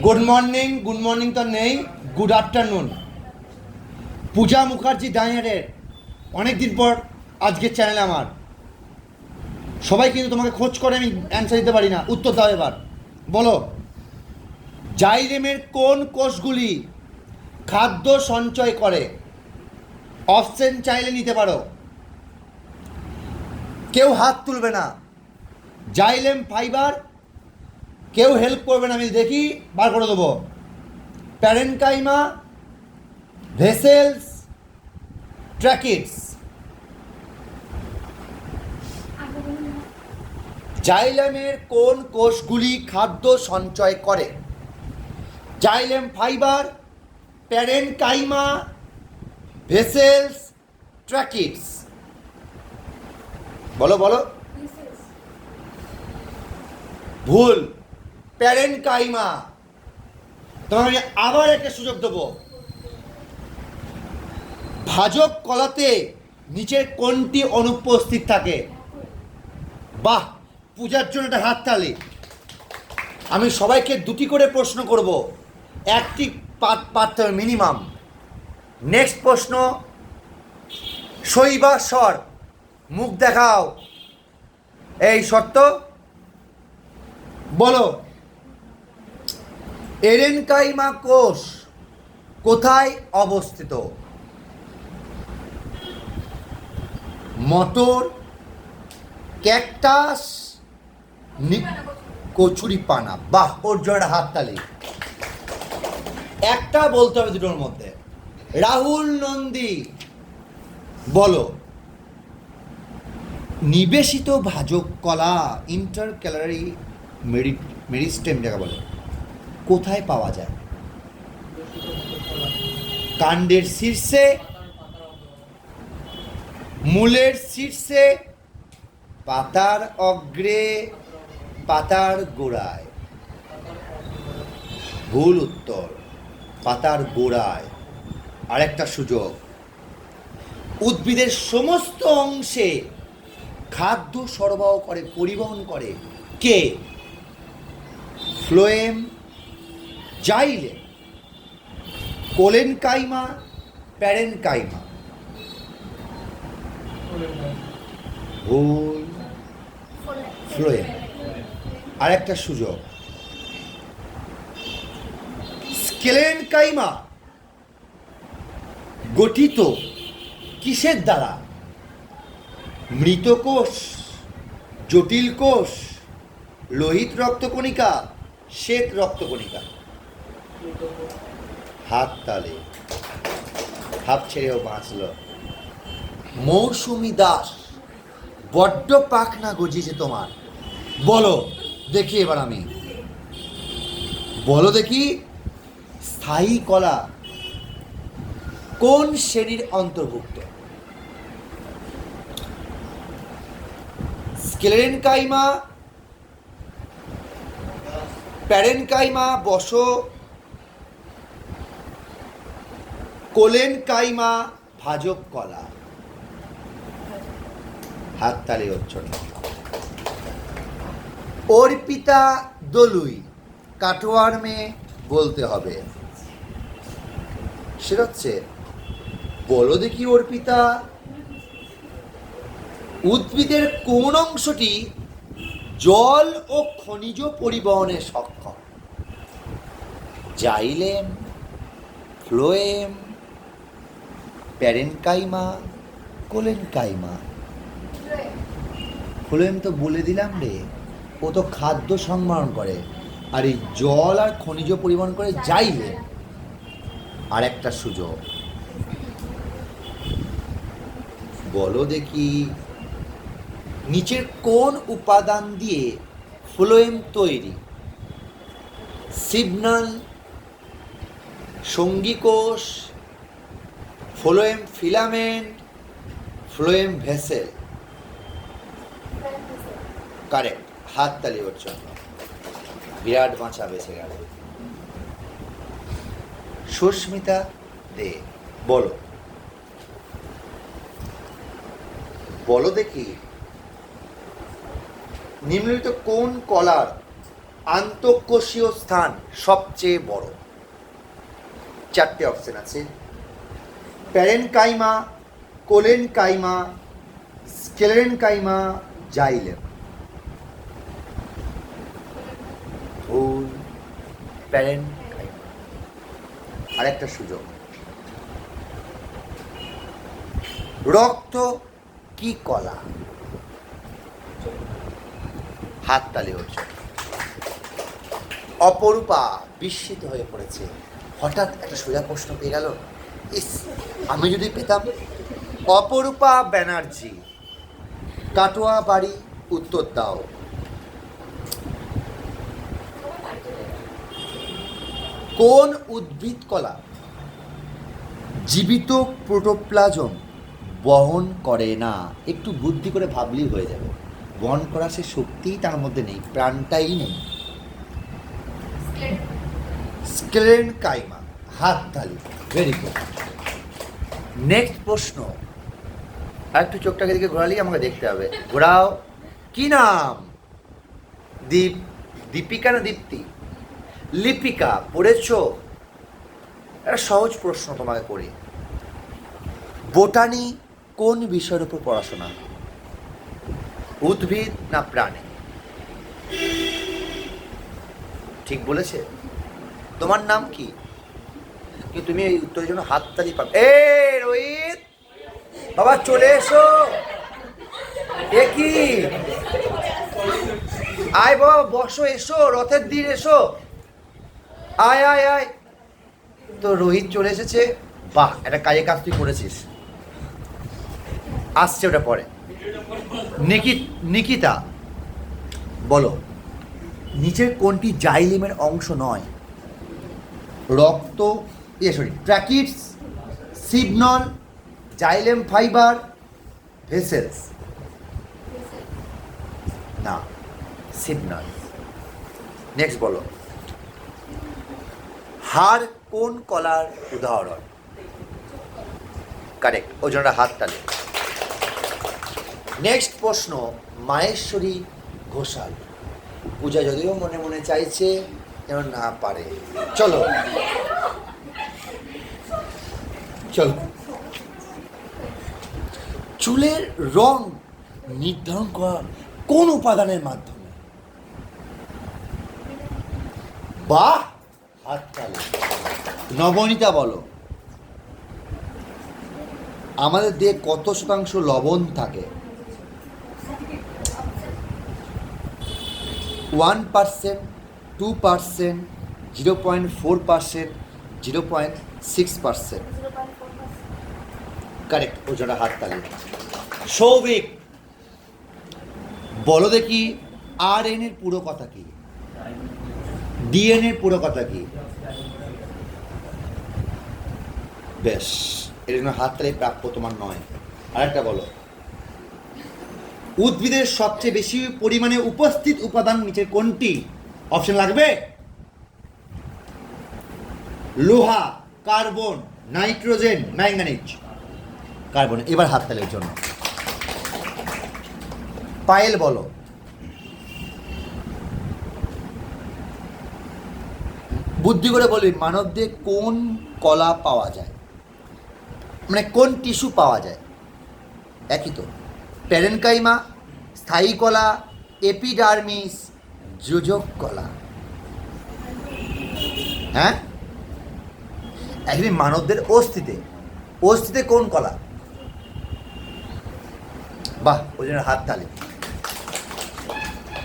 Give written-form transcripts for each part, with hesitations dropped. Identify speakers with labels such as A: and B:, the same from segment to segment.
A: Good morning তো নেই, good afternoon. পূজা মুখার্জি ডাইনারের অনেক দিন পর আজকের চ্যানেলে আমার সবাই কিন্তু তোমাকে খোঁজ করে, আমি অ্যান্সার দিতে পারি না, উত্তর দাও এবার। বলো, জাইলেমের কোন কোষগুলি খাদ্য সঞ্চয় করে? অপশন চাইলে নিতে পারো, কেউ হাত তুলবে না। জাইলেম ফাইবার, কেউ হেল্প করবে না, আমি দেখি বার করে দেবো। Parenchyma, vessels, ট্র্যাকিডস। জাইলেমের কোন কোষগুলি খাদ্য সঞ্চয় করে? Xylem fibre, parenchyma, vessels, tracheids. বলো বলো। ভুল, প্যারেনকাইমা। তোমাকে আমি আবার একটা সুযোগ দেবো। ভাজক কলাতে নিচের কোনটি অনুপস্থিত থাকে? বাহ, পূজার জন্য একটা হাততালি। আমি সবাইকে দুটি করে প্রশ্ন করব, একটি পারতে হবে মিনিমাম। নেক্সট প্রশ্ন, শৈবা স্বর, মুখ দেখাও। এই শর্ত বলো, এরেনকাইমা কোষ কোথায় অবস্থিত? মটর, ক্যাকটাস, কচুরিপানা। বাহ, ওর জন্য হাততালি। একটা বলতে হবে দুটোর মধ্যে। রাহুল নন্দী, বলো, নিবেশিত ভাজক কলা ইন্টারক্যালারি মেরিস্টেম যাকে বলে কোথায় পাওয়া যায়? কাণ্ডের শীর্ষে, মূলের শীর্ষে, পাতার অগ্রে, পাতার গোড়ায়। ভুল উত্তর, পাতার গোড়ায়। আরেকটা সুযোগ, উদ্ভিদের সমস্ত অংশে খাদ্য সরবরাহ করে, পরিবহন করে কে? Phloem, xylem, collenchyma, parenchyma. ভুল, ফ্লোয়েম। আরেকটা সুযোগ, স্কেলেনকাইমা গঠিত কিসের দ্বারা? মৃত কোষ, জটিল কোষ, লোহিত রক্তকণিকা, শ্বেত রক্তকণিকা। হাত তালে, হাত ছেড়েও বাঁচল। মৌসুমী দাস, বড্ড পাখনা গজিয়েছে তোমার। বলো দেখি এবার আমি, বলো দেখি, স্থায়ী কলা কোন শ্রেণীর অন্তর্ভুক্ত? স্কেলেনকাইমা, প্যারেনকাইমা, বসো, কোলেনকাইমা, ভাজক কলা। হাততালি ওর জন্য। অর্পিতা দলুই, কাটোয়ার মেয়ে বলতে হবে। সেটা হচ্ছে, বলো দেখি অর্পিতা, উদ্ভিদের কোন অংশটি জল ও খনিজ পরিবহনে সক্ষম? Xylem, phloem, parenchyma, collenchyma. Phloem তো বলে দিলাম রে, ও তো খাদ্য সংবহন করে, আর এই জল আর খনিজ পরিবহন করে জাইলেম। আর একটা সুযোগ, বলো দেখি, নিচের কোন উপাদান দিয়ে ফ্লোয়েম তৈরি? সিগন্যাল, সঙ্গী কোষ, phloem filament, phloem vessel. Correct, হাততালি ওর জন্য। বিরাট বাঁচা বেঁচে গেল। সুস্মিতা দে, বলো, বলো দেখি, নিম্নলিখিত কোন কলার আন্তঃকোষীয় স্থান সবচেয়ে বড়? 4টে অপশন আছে, প্যারেনকাইমা, কোলেনকাইমা, স্ক্লেরেনকাইমা, জাইলেম। ভুল, প্যারেনকাইমা। আরেকটা সুযোগ, রক্ত কি কলা? হাততালি হচ্ছে। অপরূপা বিস্মিত হয়ে পড়েছে, হঠাৎ একটা সোজা প্রশ্ন পেয়ে গেল। ইস, আমি যদি পেতাম। অপরূপা ব্যানার্জি, কাটোয়া বাড়ি, উত্তর দাও। কোন উদ্ভিদ কলা জীবিত প্রোটোপ্লাজম বহন করে না? একটু বুদ্ধি করে ভাবলেই হয়ে যাবে। বহন করা সে শক্তিই তার মধ্যে নেই, প্রাণটাই নেই। স্ক্লেরেনকাইমা। হাততালি, ভেরি গুড। নেক্সট প্রশ্ন, আর একটু চোখটাকে দিকে ঘোরালেই আমাকে দেখতে হবে। ঘোরাও। কি নাম? দীপিকা না দীপ্তি? লিপিকা। পড়েছ? একটা সহজ প্রশ্ন তোমাকে করি। বোটানি কোন বিষয়ের উপর পড়াশোনা? উদ্ভিদ না প্রাণী? ঠিক বলেছে? তোমার নাম কি? কিন্তু তুমি এই উত্তরের জন্য হাততালি পাবে। এ রোহিত বাবা, চলে এসো। এ কি? আয় বাবা, বসো, এসো, রথের দিন এসো। আয় আয় আয়। তো রোহিত চলে এসেছে। বাহ, একটা কাজের কাজ তুই করেছিস। আসছে ওটা পরে। নিকিতা, বলো নিচের কোনটি জাইলেমের অংশ নয়? রক্ত, ট্র্যাকিটস, সিগনল, জাইলেম ফাইবার, ভেসেলস। না, সিগনল। নেক্সট বলো, হাড় কোন কলার উদাহরণ? কারেক্ট, ওই জন্য হাততালি। নেক্সট প্রশ্ন, মাহেশ্বরী ঘোষাল। পূজা যদিও মনে মনে চাইছে যেন না পারে। চলো চলো। চুলের রং নির্ধারণ করা কোন উপাদানের মাধ্যমে? বাহ, হাততালি। নবনীতা, বলো আমাদের দেহে কত শতাংশ লবণ থাকে? 1%, 2%, 0.4%, 0.6%। কারেক্ট, ওজোড়া হাততালি। সৌভিক, বলো দেখি RNA এর পুরো কথা কি? DNA এর পুরো কথা কি? বেশ, এর জন্য হাততালি প্রাপ্য তোমার নয়। আরেকটা বলো, উদ্ভিদের সবচেয়ে বেশি পরিমাণে উপস্থিত উপাদান নিচের কোনটি? অপশন লাগবে? লোহা, কার্বন, নাইট্রোজেন, ম্যাঙ্গানিজ। কার্বন। এবার হাততালির জন্য। পায়েল, বলো বুদ্ধি করে বলবি, মানবদেহে কোন কলা পাওয়া যায়, মানে কোন টিস্যু পাওয়া যায়? একই তো। প্যারেনকাইমা, স্থায়ী কলা, এপিডার্মিস, যোজক কলা। হ্যাঁ, একদিন মানবদের অস্থিতে কোন কলা? বাহ, ওই জন্য হাততালি।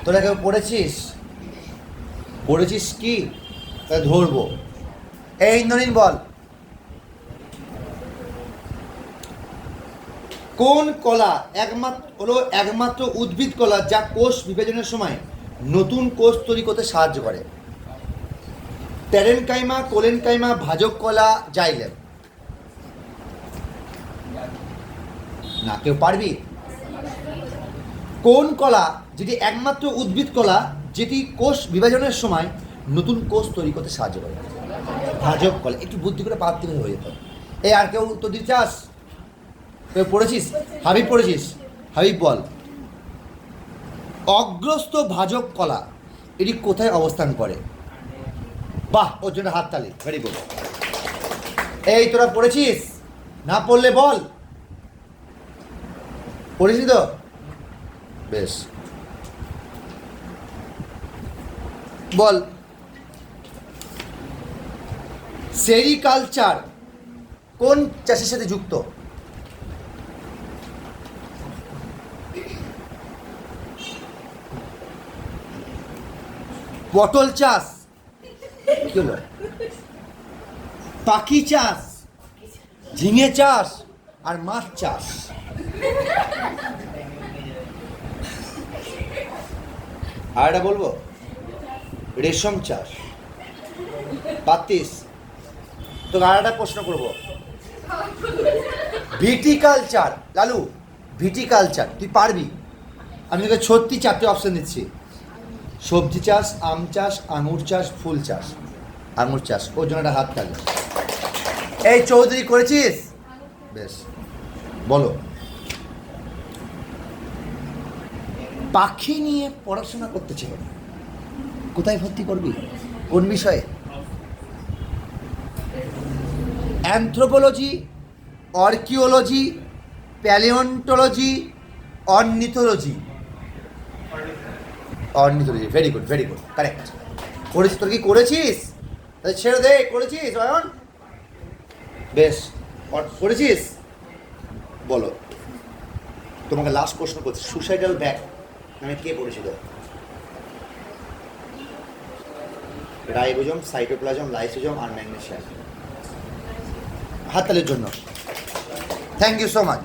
A: তোরা কেউ পড়েছিস কি? তাহলে ধরবো। এই ইন্দ্রনীল, বল কোন কলা একমাত্র উদ্ভিদ কলা যা কোষ বিভাজনের সময় নতুন কোষ তৈরি করতে সাহায্য করে? প্যারেনকাইমা, কোলেনকাইমা, ভাজক কলা, জাইলেম। না, কেউ পারবি? কোন কলা যেটি একমাত্র উদ্ভিদ কলা যেটি কোষ বিভাজনের সময় নতুন কোষ তৈরি করতে সাহায্য করে? ভাজক কলা। একটু বুদ্ধি করে পারতে হয়ে যেত। এই আর কেউ উত্তর দিতে চাস? কেউ পড়েছিস? হাবিব, পড়েছিস? হাবিব, বল। অগ্রস্থ ভাজক কলা এটি কোথায় অবস্থান করে? বাহ, ওর জন্য হাততালি, ভেরি গুড। এই তোরা পড়েছিস? না পড়লে বল। পড়েছিস তো? বেশ, বল। সেরিকালচার কোন চাষের সাথে যুক্ত? পটল চাষ, কি হলো? পাখি চাষ, ঝিঙে চাষ আর মাছ চাষ। আর এটা বলবো, রেশম চাষ। পাতিস তোকে আর একটা প্রশ্ন করবো, ভিটিকালচার। লালু, ভিটিকালচার তুই পারবি? আমি তোকে 4টি অপশন দিচ্ছি। সবজি চাষ, আম চাষ, আঙুর চাষ, ফুল চাষ। আঙুর চাষ, ওর জন্য একটা হাত তালি। এই চৌধুরী করেছিস? বেশ, বলো। পাখি নিয়ে পড়াশোনা করতে চাই, কোথায় ভর্তি করবি? কোন বিষয়ে? Anthropology, archaeology, palaeontology, ornithology. Ornithology, very good, very good, correct. করেছিস? তোর কি করেছিস? তাহলে ছেড়ে দে। করেছিস অয়ন? বেশ, করেছিস। বলো, তোমাকে লাস্ট প্রশ্ন করছি, সুসাইডাল ব্যাগ নামে কে পড়েছিল? রাইবোজোম, সাইটোপ্লাজম, লাইসোজোম আর ম্যাগনেসিয়াম। হাততালির জন্য থ্যাংক ইউ সো মাচ।